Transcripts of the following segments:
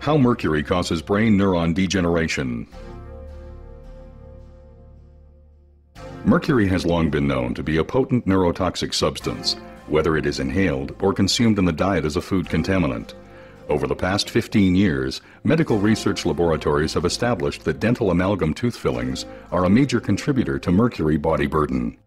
How mercury causes brain neuron degeneration. Mercury has long been known to be a potent neurotoxic substance, whether it is inhaled or consumed in the diet as a food contaminant. Over the past 15 years, medical research laboratories have established that dental amalgam tooth fillings are a major contributor to mercury body burden.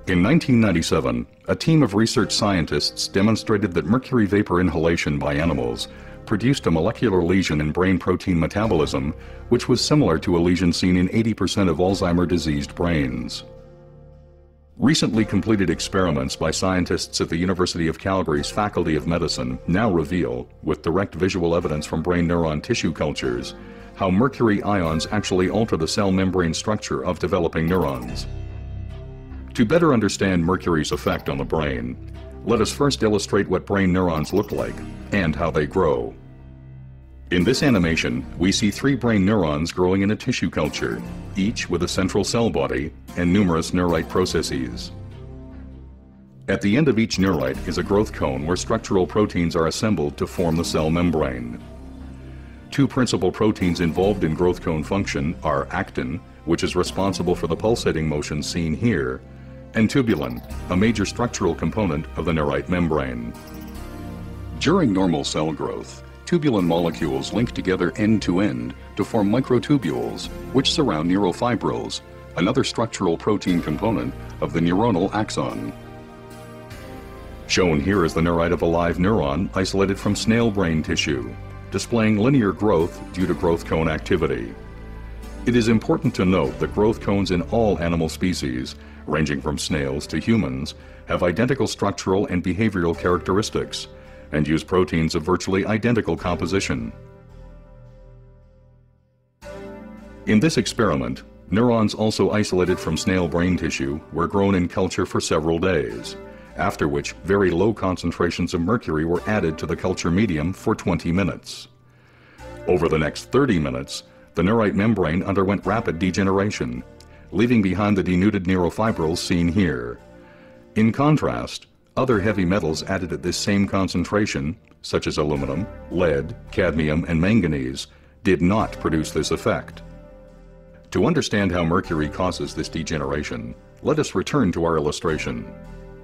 In 1997, a team of research scientists demonstrated that mercury vapor inhalation by animals produced a molecular lesion in brain protein metabolism, which was similar to a lesion seen in 80% of Alzheimer's diseased brains. Recently completed experiments by scientists at the University of Calgary's Faculty of Medicine now reveal, with direct visual evidence from brain neuron tissue cultures, how mercury ions actually alter the cell membrane structure of developing neurons. To better understand mercury's effect on the brain, let us first illustrate what brain neurons look like and how they grow. In this animation, we see 3 brain neurons growing in a tissue culture, each with a central cell body and numerous neurite processes. At the end of each neurite is a growth cone where structural proteins are assembled to form the cell membrane. 2 principal proteins involved in growth cone function are actin, which is responsible for the pulsating motion seen here, and tubulin, a major structural component of the neurite membrane. During normal cell growth, tubulin molecules link together end to end to form microtubules, which surround neurofibrils, another structural protein component of the neuronal axon. Shown here is the neurite of a live neuron isolated from snail brain tissue, displaying linear growth due to growth cone activity. It is important to note that growth cones in all animal species, ranging from snails to humans, have identical structural and behavioral characteristics and use proteins of virtually identical composition. In this experiment, neurons also isolated from snail brain tissue were grown in culture for several days, after which very low concentrations of mercury were added to the culture medium for 20 minutes. Over the next 30 minutes, the neurite membrane underwent rapid degeneration, leaving behind the denuded neurofibrils seen here. In contrast, other heavy metals added at this same concentration, such as aluminum, lead, cadmium, and manganese, did not produce this effect. To understand how mercury causes this degeneration, let us return to our illustration.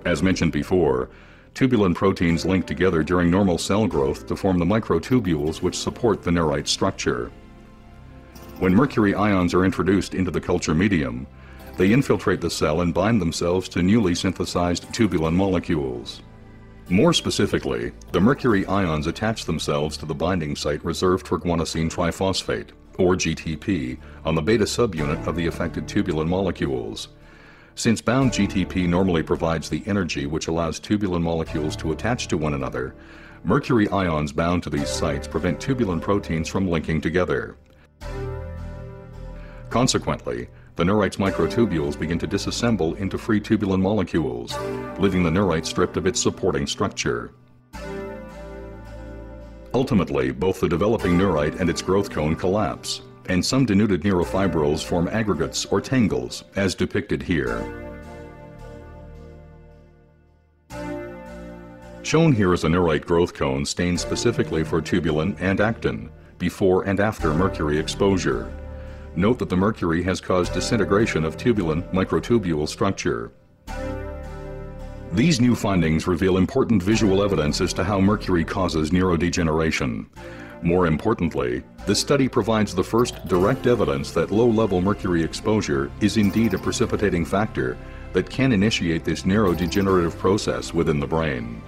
As mentioned before, tubulin proteins link together during normal cell growth to form the microtubules which support the neurite structure. When mercury ions are introduced into the culture medium, they infiltrate the cell and bind themselves to newly synthesized tubulin molecules. More specifically, the mercury ions attach themselves to the binding site reserved for guanosine triphosphate, or GTP, on the beta subunit of the affected tubulin molecules. Since bound GTP normally provides the energy which allows tubulin molecules to attach to one another, mercury ions bound to these sites prevent tubulin proteins from linking together. Consequently, the neurite's microtubules begin to disassemble into free tubulin molecules, leaving the neurite stripped of its supporting structure. Ultimately, both the developing neurite and its growth cone collapse, and some denuded neurofibrils form aggregates or tangles, as depicted here. Shown here is a neurite growth cone stained specifically for tubulin and actin, before and after mercury exposure. Note that the mercury has caused disintegration of tubulin microtubule structure. These new findings reveal important visual evidence as to how mercury causes neurodegeneration. More importantly, this study provides the first direct evidence that low-level mercury exposure is indeed a precipitating factor that can initiate this neurodegenerative process within the brain.